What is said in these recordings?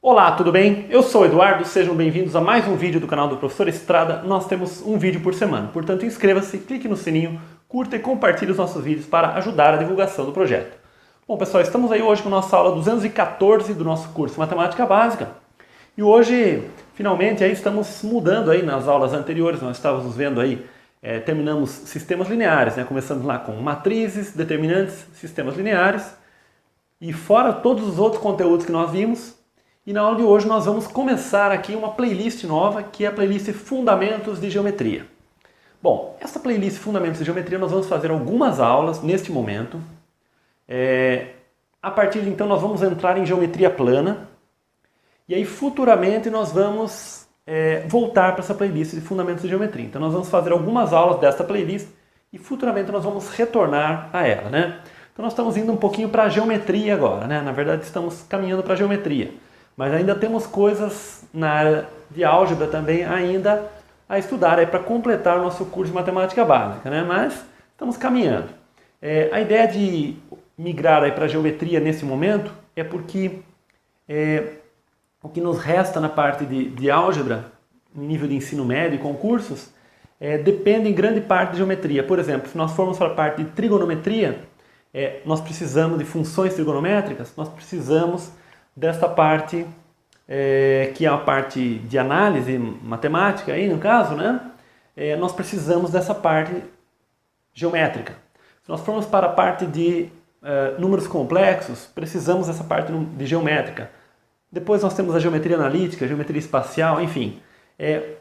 Olá, tudo bem? Eu sou o Eduardo, sejam bem-vindos a mais um vídeo do canal do Professor Estrada. Nós temos um vídeo por semana, portanto inscreva-se, clique no sininho, curta e compartilhe os nossos vídeos para ajudar a divulgação do projeto. Bom pessoal, estamos aí hoje com a nossa aula 214 do nosso curso Matemática Básica. E hoje, finalmente, aí estamos mudando aí nas aulas anteriores, nós estávamos vendo aí, terminamos sistemas lineares, né? Começamos lá com matrizes, determinantes, sistemas lineares. E fora todos os outros conteúdos que nós vimos, e na aula de hoje nós vamos começar aqui uma playlist nova, que é a playlist Fundamentos de Geometria. Bom, essa playlist Fundamentos de Geometria nós vamos fazer algumas aulas neste momento. A partir de então nós vamos entrar em geometria plana. E aí futuramente nós vamos voltar para essa playlist de Fundamentos de Geometria. Então nós vamos fazer algumas aulas desta playlist e futuramente nós vamos retornar a ela, né? Então nós estamos indo um pouquinho para a geometria agora, né? Na verdade estamos caminhando para a geometria. Mas ainda temos coisas na área de álgebra também ainda a estudar para completar o nosso curso de matemática básica, né? Mas estamos caminhando. A ideia de migrar para a geometria nesse momento é porque o que nos resta na parte de álgebra, em nível de ensino médio e concursos, depende em grande parte de geometria. Por exemplo, se nós formos para a parte de trigonometria, nós precisamos de funções trigonométricas, nós precisamos desta parte, que é a parte de análise matemática, aí no caso, né? Nós precisamos dessa parte geométrica. Se nós formos para a parte de números complexos, precisamos dessa parte de geométrica. Depois nós temos a geometria analítica, a geometria espacial, enfim. É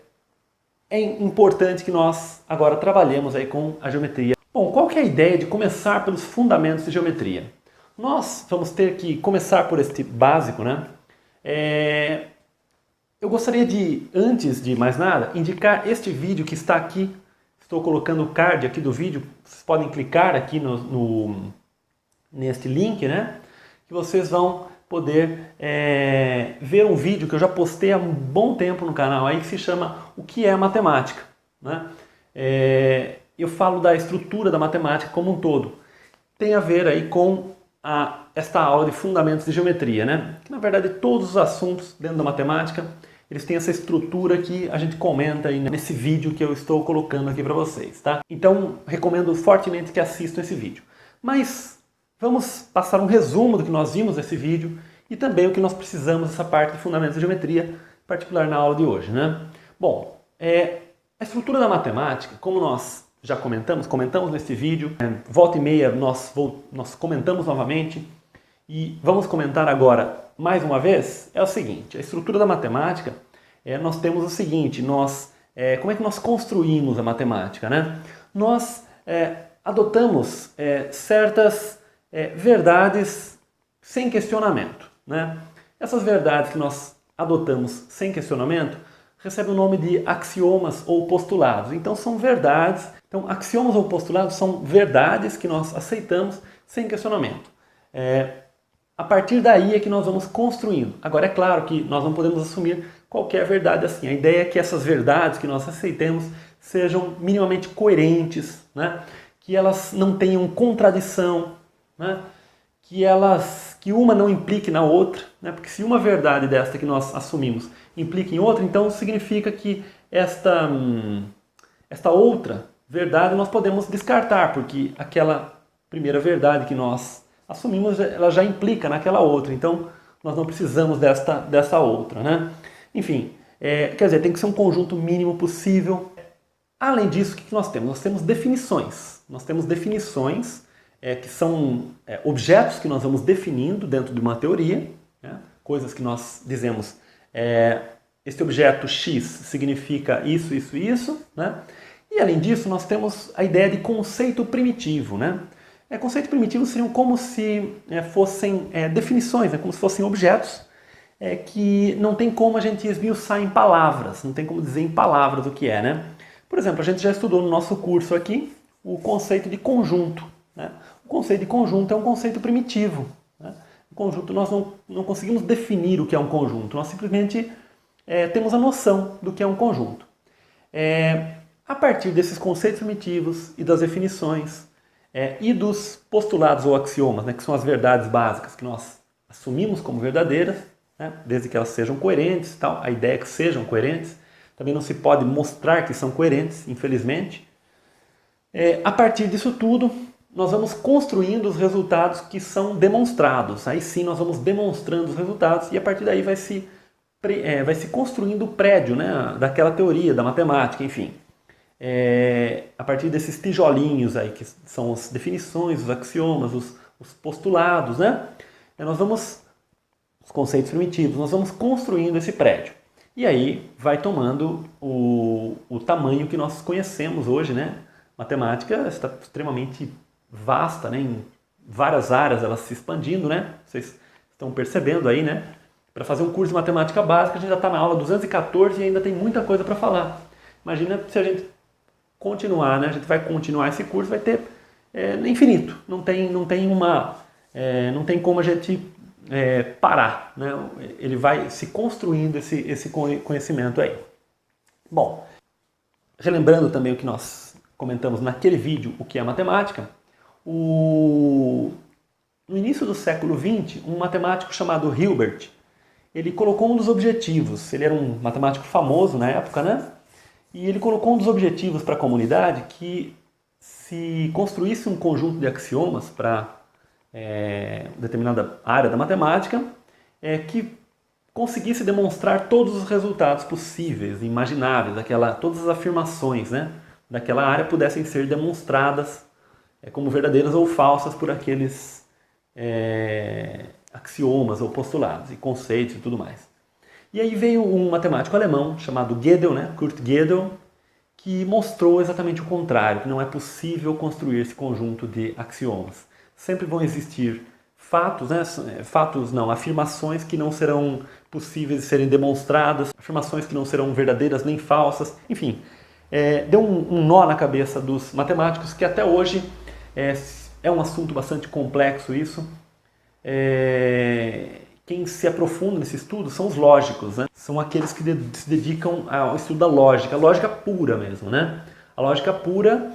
importante que nós agora trabalhemos aí com a geometria. Bom, qual que é a ideia de começar pelos fundamentos de geometria? Nós vamos ter que começar por este básico, né? Eu gostaria de, antes de mais nada, indicar este vídeo que está aqui. Estou colocando o card aqui do vídeo. Vocês podem clicar aqui neste link, né? Que vocês vão poder ver um vídeo que eu já postei há um bom tempo no canal aí, que se chama O que é matemática, né? Eu falo da estrutura da matemática como um todo. Tem a ver aí com esta aula de fundamentos de geometria, né? Que, na verdade, todos os assuntos dentro da matemática, eles têm essa estrutura que a gente comenta aí nesse vídeo que eu estou colocando aqui para vocês, tá? Então, recomendo fortemente que assistam esse vídeo. Mas vamos passar um resumo do que nós vimos nesse vídeo e também o que nós precisamos dessa parte de fundamentos de geometria, em particular na aula de hoje, né? Bom, a estrutura da matemática, como nós já comentamos nesse vídeo, volta e meia nós comentamos novamente e vamos comentar agora mais uma vez, é o seguinte: a estrutura da matemática, nós temos o seguinte, como é que nós construímos a matemática, né? Nós adotamos certas verdades sem questionamento, né? Essas verdades que nós adotamos sem questionamento recebem o nome de axiomas ou postulados. Então são verdades. Então, axiomas ou postulados são verdades que nós aceitamos sem questionamento. A partir daí é que nós vamos construindo. Agora, é claro que nós não podemos assumir qualquer verdade assim. A ideia é que essas verdades que nós aceitemos sejam minimamente coerentes, né? Que elas não tenham contradição, né? Que uma não implique na outra, né? Porque se uma verdade desta que nós assumimos implica em outra, então significa que esta outra verdade nós podemos descartar, porque aquela primeira verdade que nós assumimos, ela já implica naquela outra, então nós não precisamos dessa outra, né? Enfim, quer dizer, tem que ser um conjunto mínimo possível. Além disso, o que nós temos? Nós temos definições. Nós temos definições que são objetos que nós vamos definindo dentro de uma teoria, né? Coisas que nós dizemos, este objeto X significa isso, isso e isso, né? E além disso, nós temos a ideia de conceito primitivo, né? Conceito primitivo seriam como se fossem definições, né? Como se fossem objetos que não tem como a gente esmiuçar em palavras, não tem como dizer em palavras o que é, né? Por exemplo, a gente já estudou no nosso curso aqui o conceito de conjunto, né? O conceito de conjunto é um conceito primitivo, né? O conjunto, nós não conseguimos definir o que é um conjunto, nós simplesmente temos a noção do que é um conjunto. A partir desses conceitos primitivos e das definições e dos postulados ou axiomas, né, que são as verdades básicas que nós assumimos como verdadeiras, né? Desde que elas sejam coerentes e tal. A ideia é que sejam coerentes. Também não se pode mostrar que são coerentes, infelizmente. A partir disso tudo, nós vamos construindo os resultados que são demonstrados. Aí sim nós vamos demonstrando os resultados e a partir daí vai se construindo o prédio, né, daquela teoria, da matemática, enfim. A partir desses tijolinhos aí, que são as definições, os axiomas, os postulados, né? Os conceitos primitivos, nós vamos construindo esse prédio. E aí vai tomando o tamanho que nós conhecemos hoje, né? Matemática está extremamente vasta, né? Em várias áreas ela se expandindo, né? Vocês estão percebendo aí, né? Para fazer um curso de matemática básica, a gente já está na aula 214 e ainda tem muita coisa para falar. Imagina se a gente continuar, né? A gente vai continuar esse curso, vai ter infinito. Não tem como a gente parar, né? Ele vai se construindo esse conhecimento aí. Bom, relembrando também o que nós comentamos naquele vídeo, o que é matemática, no início do século XX, um matemático chamado Hilbert, ele colocou um dos objetivos, ele era um matemático famoso na época, né? E ele colocou um dos objetivos para a comunidade que se construísse um conjunto de axiomas para determinada área da matemática, que conseguisse demonstrar todos os resultados possíveis, imagináveis, todas as afirmações, né, daquela área pudessem ser demonstradas como verdadeiras ou falsas por aqueles axiomas ou postulados e conceitos e tudo mais. E aí veio um matemático alemão chamado Gödel, né, Kurt Gödel, que mostrou exatamente o contrário, que não é possível construir esse conjunto de axiomas. Sempre vão existir fatos, né, afirmações que não serão possíveis de serem demonstradas, afirmações que não serão verdadeiras nem falsas, enfim. Deu um nó na cabeça dos matemáticos que até hoje é um assunto bastante complexo isso. Quem se aprofunda nesse estudo são os lógicos, né? São aqueles que se dedicam ao estudo da lógica, a lógica pura mesmo, né? A lógica pura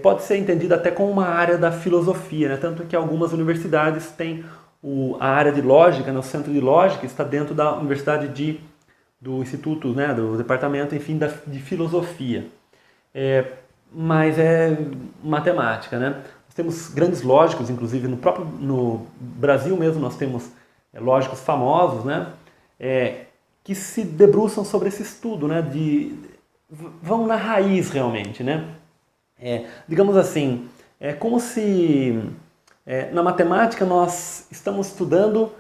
pode ser entendida até como uma área da filosofia, né? Tanto que algumas universidades têm a área de lógica, né? O centro de lógica está dentro da universidade do instituto, né? Do departamento, enfim, de filosofia. Mas é matemática, né? Nós temos grandes lógicos, inclusive no Brasil mesmo nós temos lógicos famosos, né? Que se debruçam sobre esse estudo, né? Vão na raiz realmente, né? Digamos assim, é como se na matemática nós estamos estudando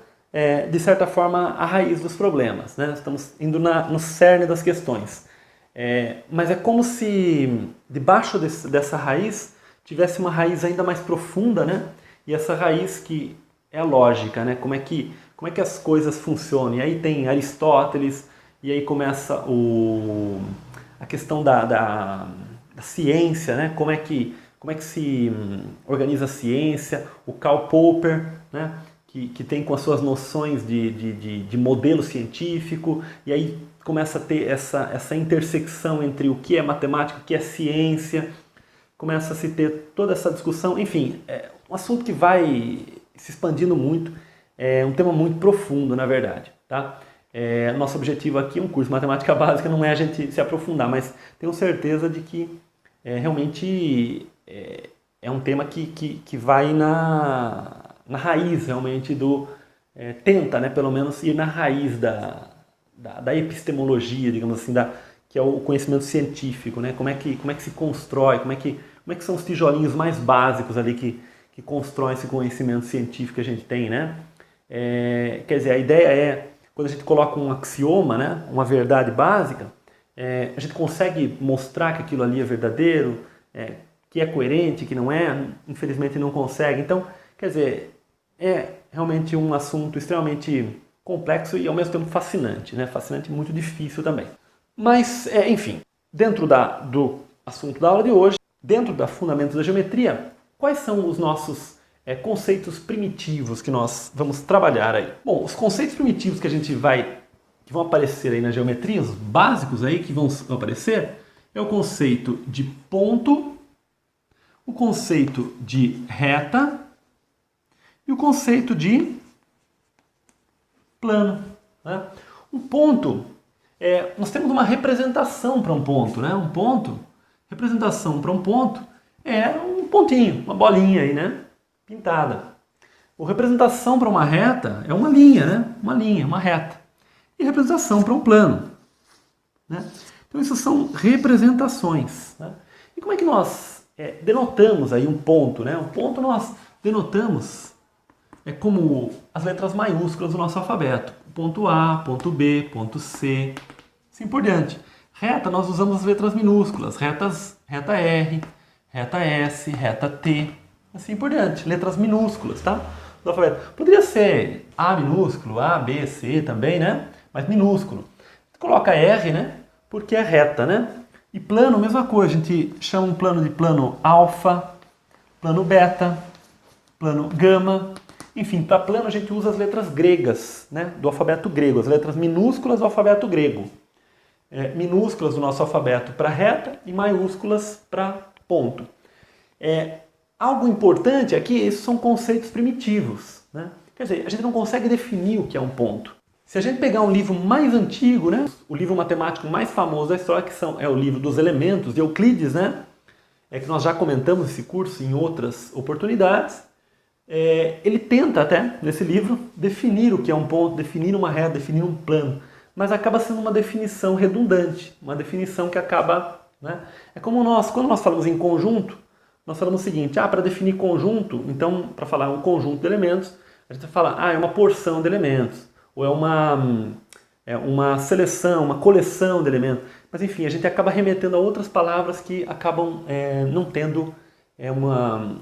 de certa forma a raiz dos problemas, né? Estamos indo no cerne das questões. Mas é como se debaixo dessa raiz tivesse uma raiz ainda mais profunda, né? E essa raiz que é a lógica, né? Como é que as coisas funcionam? E aí tem Aristóteles, e aí começa a questão da ciência, né? Como é que se organiza a ciência, o Karl Popper, né? Que tem com as suas noções de modelo científico, e aí começa a ter essa intersecção entre o que é matemática, o que é ciência, começa a se ter toda essa discussão, enfim, é um assunto que vai se expandindo muito, é um tema muito profundo, na verdade, tá? Nosso objetivo aqui, um curso de matemática básica, não é a gente se aprofundar, mas tenho certeza de que realmente é um tema que vai na raiz realmente tenta, né, pelo menos, ir na raiz da epistemologia, digamos assim, que é o conhecimento científico, né? Como é que se constrói, como é que são os tijolinhos mais básicos ali que constroem esse conhecimento científico que a gente tem, né? Quer dizer, a ideia quando a gente coloca um axioma, né, uma verdade básica, a gente consegue mostrar que aquilo ali é verdadeiro, que é coerente, que não é, infelizmente não consegue. Então, quer dizer, é realmente um assunto extremamente complexo e ao mesmo tempo fascinante, né? Fascinante e muito difícil também. Mas, enfim, dentro do assunto da aula de hoje, dentro da Fundamentos da Geometria, quais são os nossos conceitos primitivos que nós vamos trabalhar aí? Bom, os conceitos primitivos que vão aparecer aí na geometria, os básicos aí que vão aparecer, é o conceito de ponto, o conceito de reta e o conceito de plano. né? Um ponto, nós temos uma representação para um ponto, né? Um ponto, representação para um ponto é um pontinho, uma bolinha aí, né? Pintada. A representação para uma reta é uma linha, né? Uma linha, uma reta. E representação para um plano, né? Então isso são representações, né? E como é que nós denotamos aí um ponto, né? Um ponto nós denotamos como as letras maiúsculas do nosso alfabeto. Ponto A, ponto B, ponto C, assim por diante. Reta nós usamos as letras minúsculas, reta R, reta S, reta T, assim por diante. Letras minúsculas, tá? Do alfabeto. Poderia ser A minúsculo, A, B, C também, né? Mas minúsculo. Coloca R, né? Porque é reta, né? E plano, mesma coisa. A gente chama um plano de plano alfa, plano beta, plano gama. Enfim, para plano a gente usa as letras gregas, né? Do alfabeto grego, as letras minúsculas do alfabeto grego. Minúsculas do nosso alfabeto para reta e maiúsculas para ponto. Algo importante aqui, esses são conceitos primitivos, né? Quer dizer, a gente não consegue definir o que é um ponto. Se a gente pegar um livro mais antigo, né? O livro matemático mais famoso da história, que é o livro dos Elementos de Euclides, né? Que nós já comentamos esse curso em outras oportunidades. Ele tenta até, nesse livro, definir o que é um ponto, definir uma reta, definir um plano. Mas acaba sendo uma definição redundante, uma definição que acaba, né? É como quando nós falamos em conjunto, nós falamos o seguinte, para definir conjunto, então, para falar um conjunto de elementos, a gente fala, é uma porção de elementos, ou é uma seleção, uma coleção de elementos. Mas, enfim, a gente acaba remetendo a outras palavras que acabam não tendo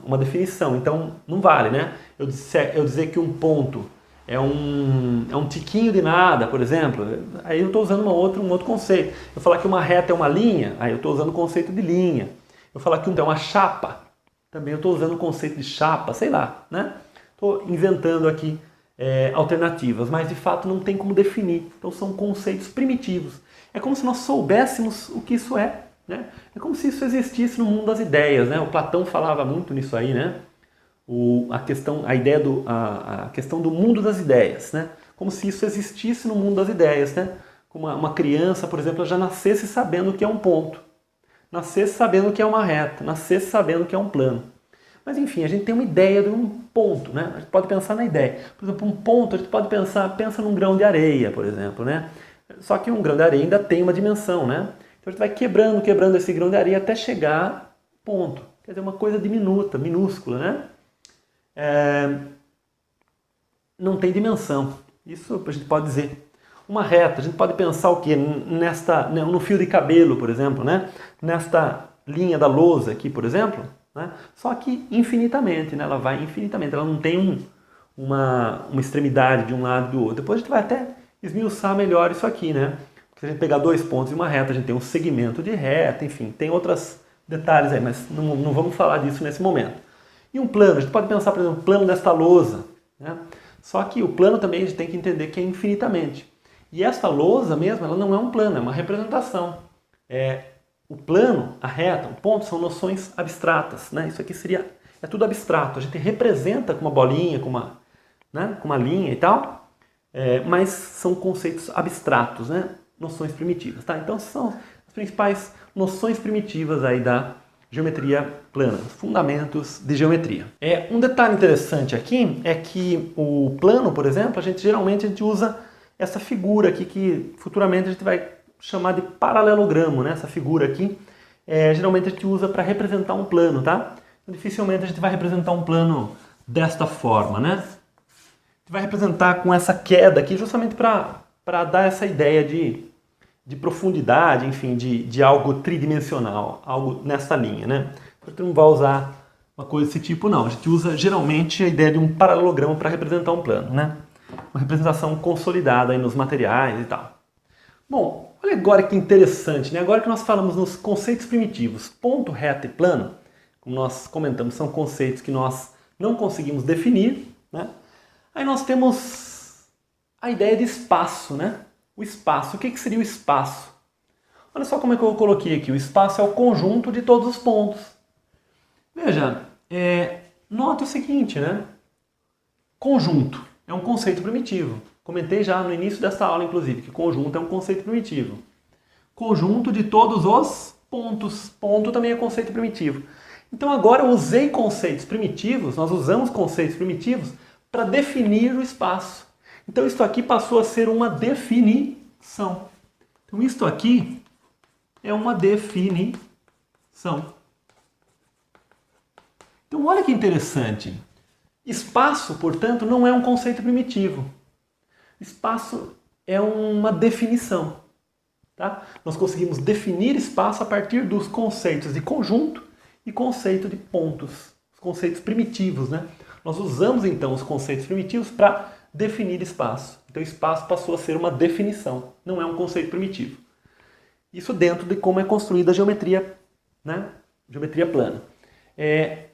uma definição. Então, não vale, né? Eu dizer que um ponto é um tiquinho de nada, por exemplo, aí eu estou usando um outro conceito. Eu falar que uma reta é uma linha, aí eu estou usando o conceito de linha. Eu falar que é uma chapa, também eu estou usando o conceito de chapa, sei lá, né? Estou inventando aqui alternativas, mas de fato não tem como definir. Então são conceitos primitivos. É como se nós soubéssemos o que isso é, né? É como se isso existisse no mundo das ideias, né? O Platão falava muito nisso aí, né? A questão do mundo das ideias, né? Como se isso existisse no mundo das ideias, né? Como uma criança, por exemplo, já nascesse sabendo o que é um ponto, nascesse sabendo o que é uma reta, nascesse sabendo o que é um plano. Mas enfim, a gente tem uma ideia de um ponto, né? A gente pode pensar na ideia. Por exemplo, um ponto, a gente pode pensa num grão de areia, por exemplo, né? Só que um grão de areia ainda tem uma dimensão, né? Então a gente vai quebrando esse grão de areia até chegar ao ponto. Quer dizer, uma coisa diminuta, minúscula, né? Não tem dimensão. Isso a gente pode dizer. Uma reta, a gente pode pensar o quê? No fio de cabelo, por exemplo, né? Nesta linha da lousa aqui, por exemplo, né? Só que infinitamente, né? Ela vai infinitamente, ela não tem uma extremidade de um lado e do outro. Depois a gente vai até esmiuçar melhor isso aqui, né? Porque se a gente pegar dois pontos e uma reta, a gente tem um segmento de reta, enfim, tem outros detalhes aí, mas não vamos falar disso nesse momento. E um plano, a gente pode pensar, por exemplo, plano desta lousa, né? Só que o plano também a gente tem que entender que é infinitamente. E essa lousa mesmo, ela não é um plano, é uma representação. O plano, a reta, o ponto são noções abstratas, né? Isso aqui é tudo abstrato. A gente representa com uma bolinha, com uma linha e tal, mas são conceitos abstratos, né? Noções primitivas, tá? Então são as principais noções primitivas aí da geometria plana, fundamentos de geometria. Um detalhe interessante aqui é que o plano, por exemplo, geralmente a gente usa essa figura aqui que futuramente a gente vai chamar de paralelogramo, né? Essa figura aqui, geralmente a gente usa para representar um plano, tá? Dificilmente a gente vai representar um plano desta forma, né? A gente vai representar com essa queda aqui justamente para dar essa ideia de profundidade, enfim, de algo tridimensional, algo nessa linha, né? A gente não vai usar uma coisa desse tipo, não. A gente usa geralmente a ideia de um paralelogramo para representar um plano, né? Uma representação consolidada aí nos materiais e tal. Bom, olha agora que interessante, né? Agora que nós falamos nos conceitos primitivos, ponto, reta e plano, como nós comentamos, são conceitos que nós não conseguimos definir, né? Aí nós temos a ideia de espaço, né? O espaço. O que seria o espaço? Olha só como é que eu coloquei aqui. O espaço é o conjunto de todos os pontos. Veja, note o seguinte, né? Conjunto é um conceito primitivo. Comentei já no início dessa aula, inclusive, que conjunto é um conceito primitivo. Conjunto de todos os pontos. Ponto também é conceito primitivo. Então agora eu usei conceitos primitivos, nós usamos conceitos primitivos para definir o espaço. Então isso aqui passou a ser uma definição. Então isto aqui é uma definição. Então olha que interessante. Espaço, portanto, não é um conceito primitivo. Espaço é uma definição. Tá? Nós conseguimos definir espaço a partir dos conceitos de conjunto e conceito de pontos, os conceitos primitivos, né? Nós usamos então os conceitos primitivos para definir espaço. Então espaço passou a ser uma definição, não é um conceito primitivo. Isso dentro de como é construída a geometria, né? Geometria plana.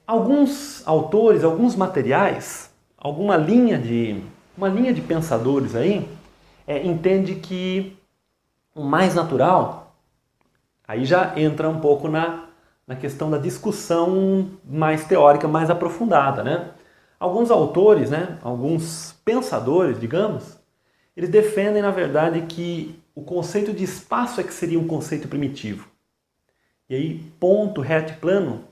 Alguns autores, alguns materiais, uma linha de pensadores aí, entende que o mais natural, aí já entra um pouco na questão da discussão mais teórica, mais aprofundada, né? Alguns autores, né, alguns pensadores, digamos, eles defendem, na verdade, que o conceito de espaço é que seria um conceito primitivo. E aí, ponto, reto e plano,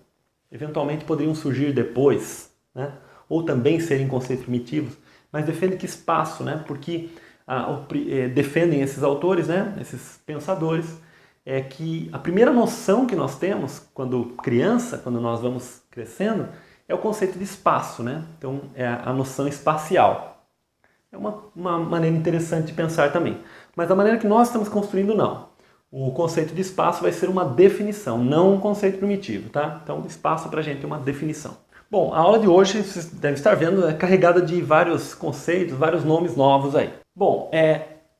eventualmente poderiam surgir depois, né? Ou também serem conceitos primitivos, mas defendem que espaço, né? Porque defendem esses autores, né? Esses pensadores, é que a primeira noção que nós temos quando criança, quando nós vamos crescendo, é o conceito de espaço, né? Então é a noção espacial. É uma maneira interessante de pensar também. Mas da maneira que nós estamos construindo, não. O conceito de espaço vai ser uma definição, não um conceito primitivo, tá? Então espaço para a gente é uma definição. Bom, a aula de hoje, vocês devem estar vendo, é carregada de vários conceitos, vários nomes novos aí. Bom,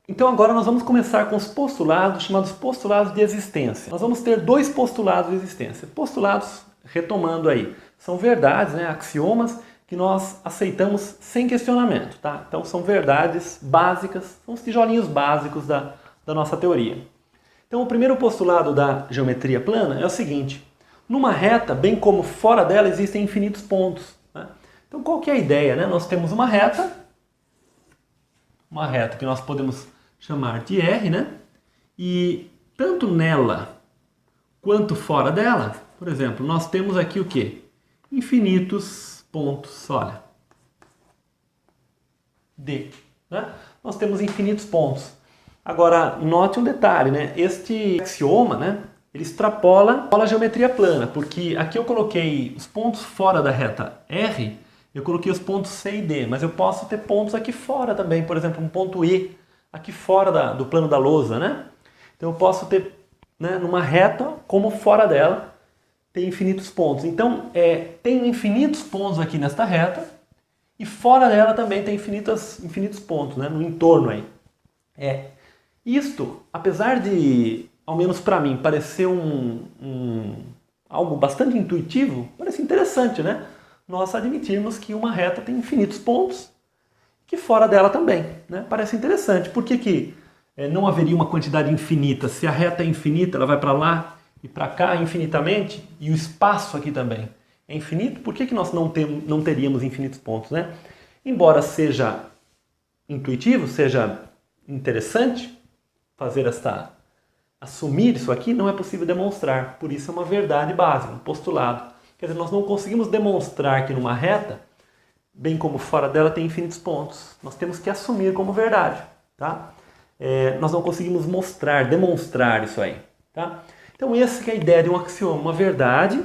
então agora nós vamos começar com os postulados, chamados postulados de existência. Nós vamos ter dois postulados de existência. Postulados, retomando aí, são verdades, né, axiomas que nós aceitamos sem questionamento, tá? Então são verdades básicas, são os tijolinhos básicos da nossa teoria. Então o primeiro postulado da geometria plana é o seguinte: numa reta, bem como fora dela, existem infinitos pontos, né? Então qual que é a ideia, né? Nós temos uma reta que nós podemos chamar de R, né? E tanto nela quanto fora dela, por exemplo, nós temos aqui o quê? Infinitos pontos, olha. D, né? Nós temos infinitos pontos. Agora, note um detalhe, né? Este axioma, né? Ele extrapola a geometria plana, porque aqui eu coloquei os pontos fora da reta R, eu coloquei os pontos C e D, mas eu posso ter pontos aqui fora também, por exemplo, um ponto E, aqui fora do plano da lousa, né? Então eu posso ter, né, numa reta, como fora dela, tem infinitos pontos. Então, tem infinitos pontos aqui nesta reta, e fora dela também tem infinitos pontos, né, no entorno aí. Isto, apesar de, ao menos para mim, parecer algo bastante intuitivo, parece interessante, né? Nós admitirmos que uma reta tem infinitos pontos, que fora dela também, né? Parece interessante. Por que não haveria uma quantidade infinita? Se a reta é infinita, ela vai para lá e para cá infinitamente, e o espaço aqui também é infinito, por que nós não teríamos infinitos pontos, né? Embora seja intuitivo, seja interessante assumir isso aqui, não é possível demonstrar. Por isso é uma verdade básica, um postulado. Quer dizer, nós não conseguimos demonstrar que numa reta, bem como fora dela, tem infinitos pontos. Nós temos que assumir como verdade, tá? Nós não conseguimos demonstrar isso aí, tá? Então essa que é a ideia de um axioma, uma verdade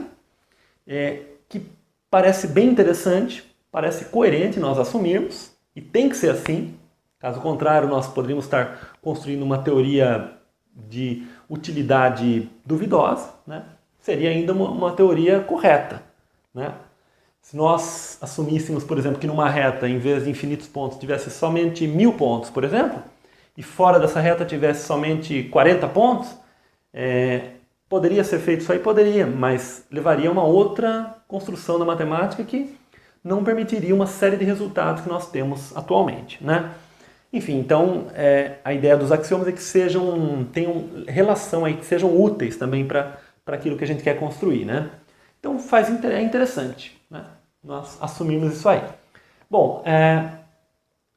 que parece bem interessante, parece coerente nós assumirmos, e tem que ser assim. Caso contrário, nós poderíamos estar construindo uma teoria de utilidade duvidosa, né? Seria ainda uma teoria correta, né? Se nós assumíssemos, por exemplo, que numa reta, em vez de infinitos pontos, tivesse somente 1000 pontos, por exemplo, e fora dessa reta tivesse somente 40 pontos, poderia ser feito isso aí? Poderia, mas levaria a uma outra construção da matemática que não permitiria uma série de resultados que nós temos atualmente, né? Enfim, então a ideia dos axiomas é que tenham relação aí, que sejam úteis também para aquilo que a gente quer construir, né? Então é interessante, né? Nós assumimos isso aí. Bom,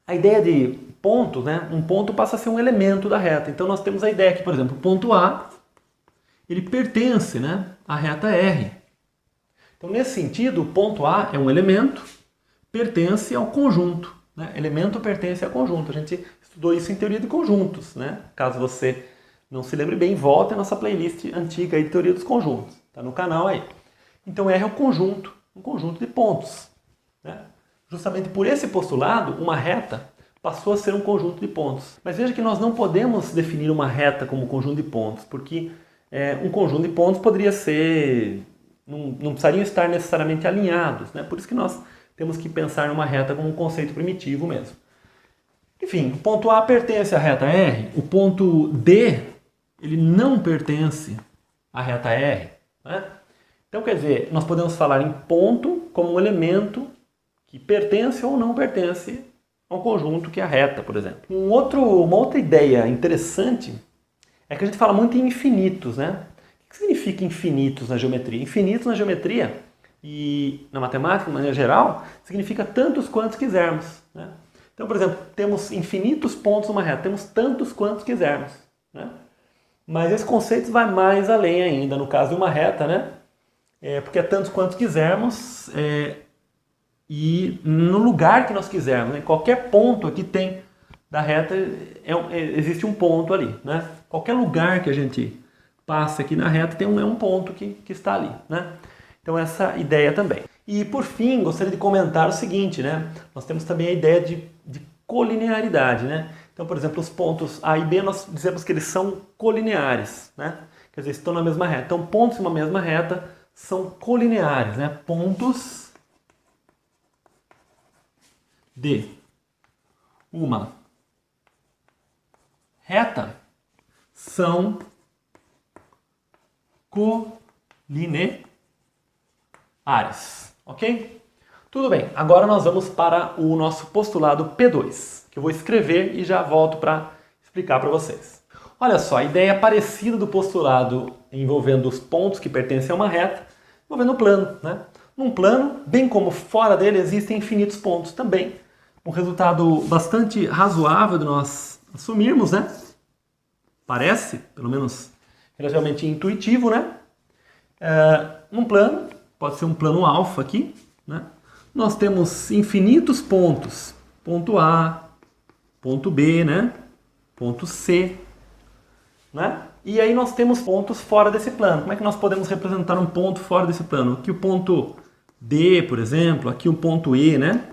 a ideia de pontos, né, um ponto passa a ser um elemento da reta. Então nós temos a ideia que, por exemplo, o ponto A, ele pertence, né, à reta R. Então nesse sentido, o ponto A é um elemento, pertence ao conjunto. Né? Elemento pertence ao conjunto. A gente estudou isso em teoria de conjuntos. Né? Caso você não se lembre bem, volta à nossa playlist antiga aí de teoria dos conjuntos. Está no canal aí. Então R é o conjunto, um conjunto de pontos. Né? Justamente por esse postulado, uma reta passou a ser um conjunto de pontos. Mas veja que nós não podemos definir uma reta como conjunto de pontos, porque um conjunto de pontos poderia ser... não precisariam estar necessariamente alinhados. Né? Por isso que nós temos que pensar numa reta como um conceito primitivo mesmo. Enfim, o ponto A pertence à reta R, o ponto D ele não pertence à reta R. Né? Então, quer dizer, nós podemos falar em ponto como um elemento que pertence ou não pertence a um conjunto que é a reta, por exemplo. Uma outra ideia interessante é que a gente fala muito em infinitos. Né? O que significa infinitos na geometria? Infinitos na geometria e na matemática, de maneira geral, significa tantos quantos quisermos. Né? Então, por exemplo, temos infinitos pontos numa reta, temos tantos quantos quisermos. Né? Mas esse conceito vai mais além ainda, no caso de uma reta, né? Porque é tantos quantos quisermos e no lugar que nós quisermos. Né? Qualquer ponto aqui tem da reta, existe um ponto ali. Né? Qualquer lugar que a gente passa aqui na reta tem um ponto que está ali. Né? Então essa ideia também. E por fim, gostaria de comentar o seguinte, né? Nós temos também a ideia de colinearidade, né? Então, por exemplo, os pontos A e B, nós dizemos que eles são colineares, né? Quer dizer, estão na mesma reta. Então, pontos em uma mesma reta são colineares, né? Pontos de uma reta são colineares. Ok? Tudo bem, agora nós vamos para o nosso postulado P2, que eu vou escrever e já volto para explicar para vocês. Olha só, a ideia é parecida do postulado envolvendo os pontos que pertencem a uma reta, envolvendo o plano. Né? Num plano, bem como fora dele, existem infinitos pontos também. Um resultado bastante razoável de nós assumirmos, né? Parece, pelo menos relativamente intuitivo, né? Num plano, pode ser um plano alfa aqui, né? Nós temos infinitos pontos, ponto A, ponto B, né? Ponto C, né? E aí nós temos pontos fora desse plano. Como é que nós podemos representar um ponto fora desse plano? Aqui o ponto D, por exemplo, aqui o ponto E, né?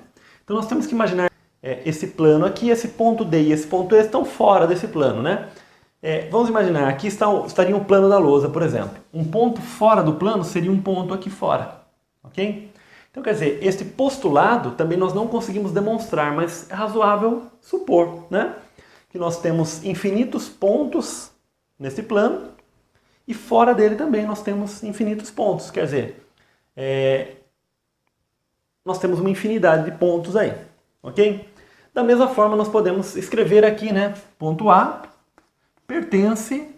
Então nós temos que imaginar esse plano aqui, esse ponto D e esse ponto E estão fora desse plano, né? Vamos imaginar, aqui estaria o plano da lousa, por exemplo. Um ponto fora do plano seria um ponto aqui fora, ok? Então, quer dizer, este postulado também nós não conseguimos demonstrar, mas é razoável supor, né? Que nós temos infinitos pontos nesse plano e fora dele também nós temos infinitos pontos. Quer dizer, nós temos uma infinidade de pontos aí, ok? Da mesma forma, nós podemos escrever aqui, né? Ponto A pertence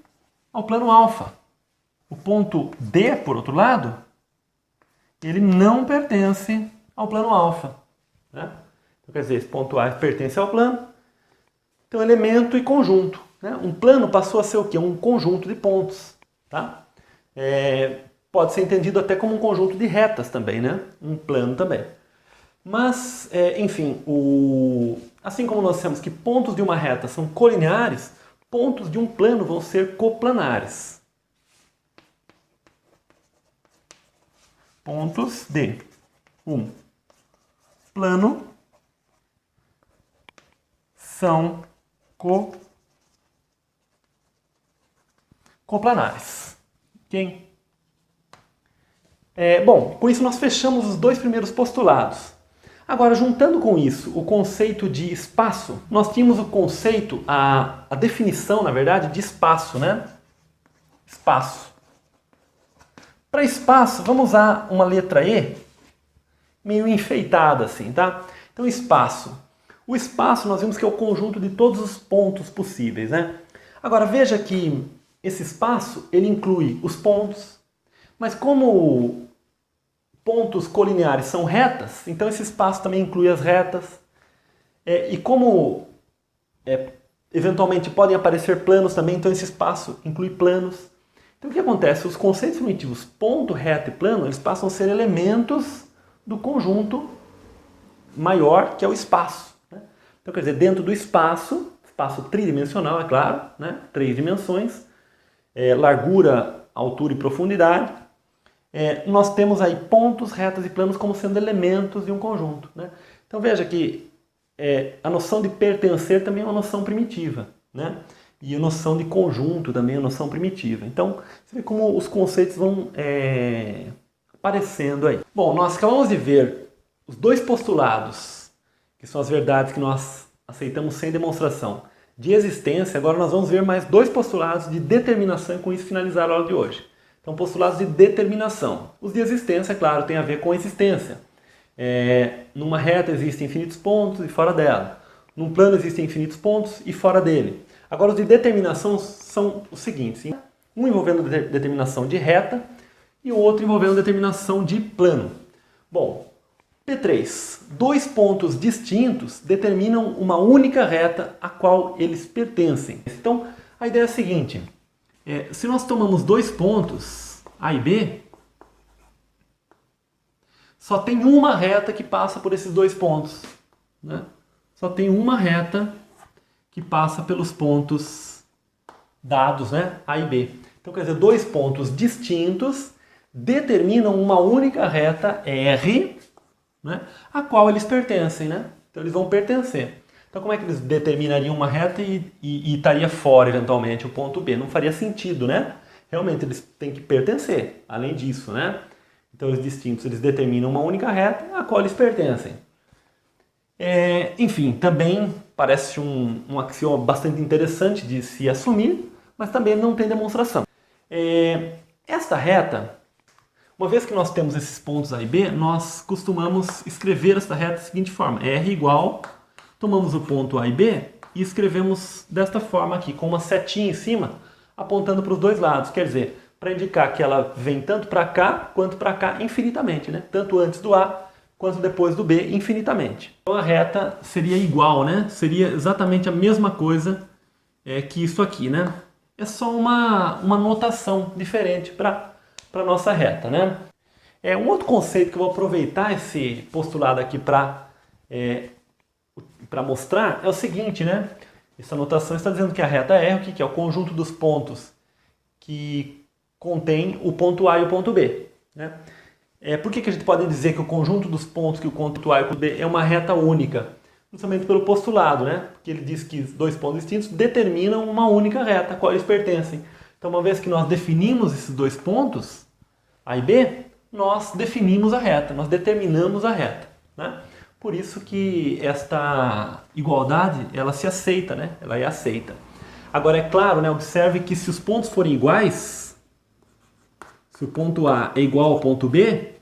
ao plano alfa. O ponto D, por outro lado, ele não pertence ao plano alfa. Né? Então, quer dizer, esse ponto A pertence ao plano. Então, elemento e conjunto. Né? Um plano passou a ser o quê? Um conjunto de pontos. Tá? Pode ser entendido até como um conjunto de retas também, né? Um plano também. Mas, enfim, assim como nós dissemos que pontos de uma reta são colineares, pontos de um plano vão ser coplanares. Pontos de um plano são coplanares. Ok? Bom, com isso nós fechamos os dois primeiros postulados. Agora, juntando com isso o conceito de espaço, nós tínhamos o conceito, a definição, na verdade, de espaço, né? Espaço. Para espaço, vamos usar uma letra E meio enfeitada assim, tá? Então, espaço. O espaço nós vimos que é o conjunto de todos os pontos possíveis, né? Agora, veja que esse espaço, ele inclui os pontos, mas como pontos colineares são retas, então esse espaço também inclui as retas. E como eventualmente podem aparecer planos também, então esse espaço inclui planos. Então o que acontece? Os conceitos primitivos ponto, reta e plano, eles passam a ser elementos do conjunto maior que é o espaço, né? Então quer dizer, dentro do espaço tridimensional, é claro, né? 3 dimensões, largura, altura e profundidade, nós temos aí pontos, retas e planos como sendo elementos de um conjunto, né? Então veja que a noção de pertencer também é uma noção primitiva, né? E a noção de conjunto também é uma noção primitiva. Então, você vê como os conceitos vão aparecendo aí. Bom, nós acabamos de ver os 2 postulados, que são as verdades que nós aceitamos sem demonstração, de existência. Agora nós vamos ver mais 2 postulados de determinação e com isso finalizar a aula de hoje. Então, postulados de determinação. Os de existência, claro, tem a ver com a existência. Numa reta existem infinitos pontos e fora dela. Num plano existem infinitos pontos e fora dele. Agora, os de determinação são os seguintes. Um envolvendo determinação de reta e o outro envolvendo determinação de plano. Bom, P3. 2 pontos distintos determinam uma única reta a qual eles pertencem. Então, a ideia é a seguinte. Se nós tomamos 2 pontos, A e B, só tem uma reta que passa por esses 2 pontos, né? Só tem uma reta que passa pelos pontos dados, né? A e B. Então, quer dizer, 2 pontos distintos determinam uma única reta R, né? A qual eles pertencem, né? Então, eles vão pertencer. Então, como é que eles determinariam uma reta e estaria fora, eventualmente, o ponto B? Não faria sentido, né? Realmente, eles têm que pertencer, além disso, né? Então, os distintos, eles determinam uma única reta a qual eles pertencem. Enfim, também parece um axioma bastante interessante de se assumir, mas também não tem demonstração. Esta reta, uma vez que nós temos esses pontos A e B, nós costumamos escrever esta reta da seguinte forma. R igual, tomamos o ponto A e B e escrevemos desta forma aqui, com uma setinha em cima, apontando para os 2 lados. Quer dizer, para indicar que ela vem tanto para cá quanto para cá infinitamente, né? Tanto antes do A quanto depois do B infinitamente. Então a reta seria igual, né? Seria exatamente a mesma coisa que isso aqui, né? É só uma notação diferente para a nossa reta, né? Um outro conceito que eu vou aproveitar esse postulado aqui para mostrar é o seguinte, né? Essa notação está dizendo que a reta R, o que é? O conjunto dos pontos que contém o ponto A e o ponto B, né? Por que a gente pode dizer que o conjunto dos pontos que o ponto A e o ponto B é uma reta única? Justamente pelo postulado, né? Porque ele diz que 2 pontos distintos determinam uma única reta a qual eles pertencem. Então, uma vez que nós definimos esses 2 pontos, A e B, nós definimos a reta, nós determinamos a reta, né? Por isso que esta igualdade, ela se aceita, né? Ela é aceita. Agora, é claro, né? Observe que se os pontos forem iguais, se o ponto A é igual ao ponto B,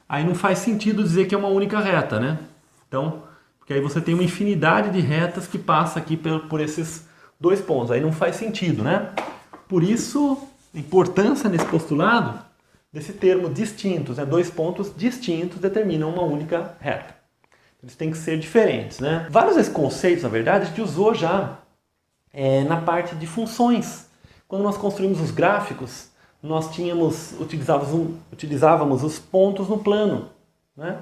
aí não faz sentido dizer que é uma única reta, né? Então, porque aí você tem uma infinidade de retas que passa aqui por esses 2 pontos. Aí não faz sentido, né? Por isso, a importância nesse postulado desse termo distintos, né? 2 pontos distintos determinam uma única reta. Eles têm que ser diferentes, né? Vários desses conceitos, na verdade, a gente usou já na parte de funções. Quando nós construímos os gráficos, nós utilizávamos os pontos no plano, né?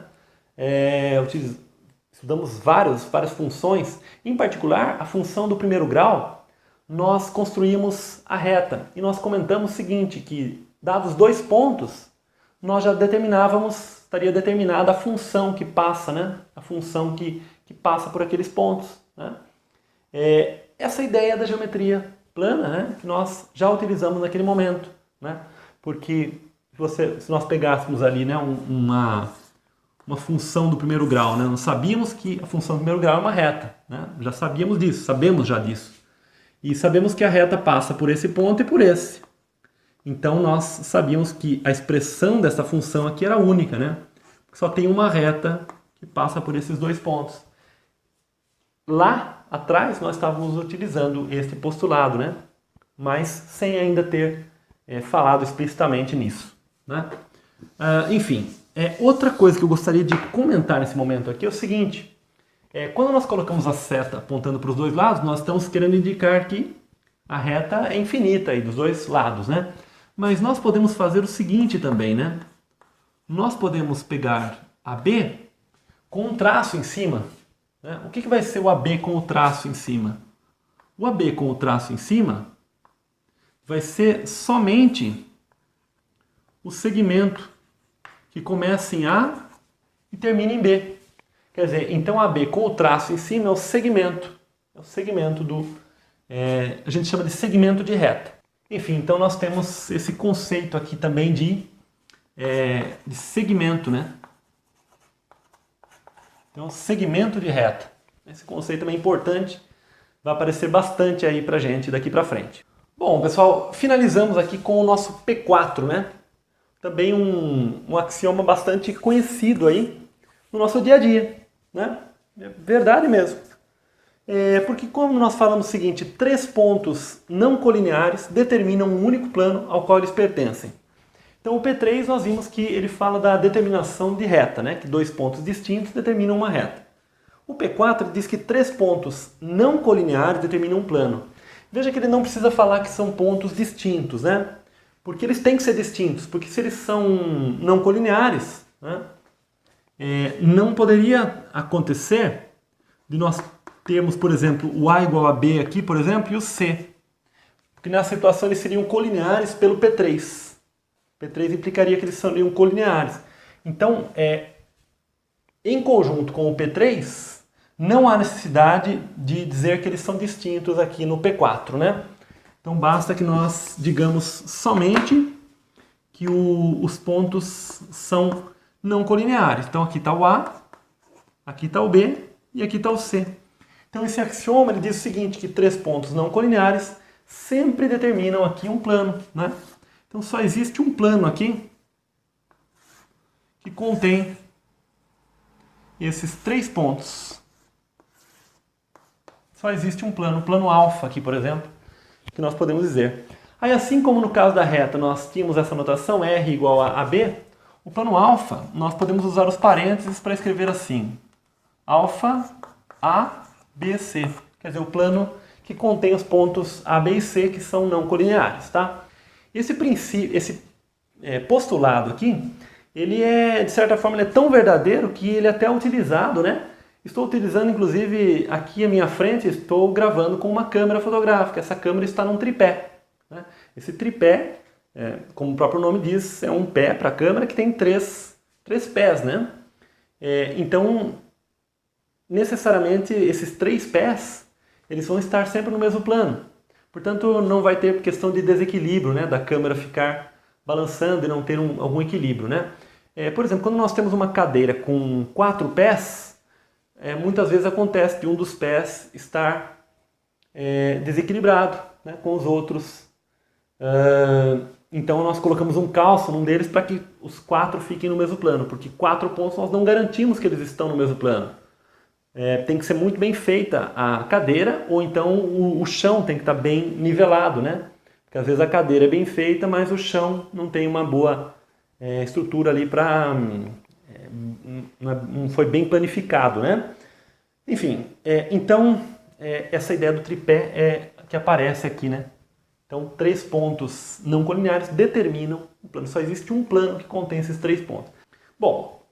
Estudamos várias funções, em particular a função do primeiro grau, nós construímos a reta e nós comentamos o seguinte, que dados 2 pontos, nós já estaria determinada a função que passa, né? A função que passa por aqueles pontos, né? Essa ideia da geometria plana, né? Que nós já utilizamos naquele momento, né? Porque se nós pegássemos ali, né, uma função do primeiro grau, né? Nós sabíamos que a função do primeiro grau é uma reta, né? Já sabíamos disso, sabemos já disso. E sabemos que a reta passa por esse ponto e por esse. Então nós sabíamos que a expressão dessa função aqui era única, né? Só tem uma reta que passa por esses 2 pontos. Lá atrás nós estávamos utilizando este postulado, né? Mas sem ainda ter falado explicitamente nisso, né? Enfim, outra coisa que eu gostaria de comentar nesse momento aqui é o seguinte, Quando nós colocamos a seta apontando para os dois lados, nós estamos querendo indicar que a reta é infinita aí dos dois lados, né? Mas nós podemos fazer o seguinte também, né? Nós podemos pegar AB com um traço em cima, né? O que vai ser o AB com o traço em cima? O AB com o traço em cima vai ser somente o segmento que começa em A e termina em B. Quer dizer, então AB com o traço em cima é o segmento. É o segmento do... a gente chama de segmento de reta. Enfim, então nós temos esse conceito aqui também de segmento, né? Então, segmento de reta. Esse conceito também é importante. Vai aparecer bastante aí pra gente daqui pra frente. Bom, pessoal, finalizamos aqui com o nosso P4, né? Também um axioma bastante conhecido aí no nosso dia a dia, né? É verdade mesmo. Porque como nós falamos o seguinte, 3 pontos não colineares determinam um único plano ao qual eles pertencem. Então o P3 nós vimos que ele fala da determinação de reta, né? Que 2 pontos distintos determinam uma reta. O P4 diz que 3 pontos não colineares determinam um plano. Veja que ele não precisa falar que são pontos distintos, né? Porque eles têm que ser distintos, porque se eles são não colineares, né? Não poderia acontecer de nós termos, por exemplo, o A igual a B aqui, por exemplo, e o C. Porque nessa situação eles seriam colineares pelo P3. P3 implicaria que eles seriam colineares. Então, em conjunto com o P3, não há necessidade de dizer que eles são distintos aqui no P4, né? Então basta que nós digamos somente que os pontos são não colineares. Então aqui está o A, aqui está o B e aqui está o C. Então esse axioma ele diz o seguinte, que 3 pontos não colineares sempre determinam aqui um plano, né? Então só existe um plano aqui que contém esses 3 pontos. Só existe um plano, o plano alfa aqui, por exemplo, que nós podemos dizer. Aí assim como no caso da reta nós tínhamos essa notação R igual a AB, o plano alfa nós podemos usar os parênteses para escrever assim, alfa A, B, C. Quer dizer, o plano que contém os pontos A, B e C que são não colineares, tá? Esse princípio, esse postulado aqui, ele de certa forma, ele é tão verdadeiro que ele é até utilizado, né? Estou utilizando, inclusive, aqui à minha frente, estou gravando com uma câmera fotográfica. Essa câmera está num tripé, né? Esse tripé, como o próprio nome diz, é um pé para a câmera que tem três pés, né? Então, necessariamente, esses 3 pés, eles vão estar sempre no mesmo plano. Portanto, não vai ter questão de desequilíbrio, né? Da câmera ficar balançando e não ter algum equilíbrio, né? Por exemplo, quando nós temos uma cadeira com 4 pés, muitas vezes acontece de um dos pés estar desequilibrado, né, com os outros. Então nós colocamos um calço num deles para que os 4 fiquem no mesmo plano, porque 4 pontos nós não garantimos que eles estão no mesmo plano. Tem que ser muito bem feita a cadeira, ou então o chão tem que estar bem nivelado, né? Porque às vezes a cadeira é bem feita, mas o chão não tem uma boa estrutura ali para... não foi bem planificado, né? Enfim, então essa ideia do tripé é que aparece aqui, né? Então 3 pontos não colineares determinam o plano. Só existe um plano que contém esses 3 pontos. Bom,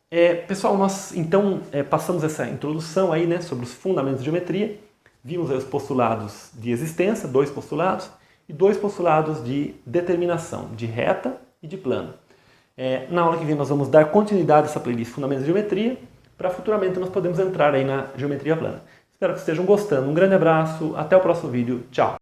pessoal, nós então passamos essa introdução aí, né, sobre os fundamentos de geometria. Vimos aí os postulados de existência, 2 postulados, e 2 postulados de determinação, de reta e de plano. Na aula que vem nós vamos dar continuidade a essa playlist Fundamentos de Geometria, para futuramente nós podemos entrar aí na geometria plana. Espero que estejam gostando. Um grande abraço, até o próximo vídeo, tchau!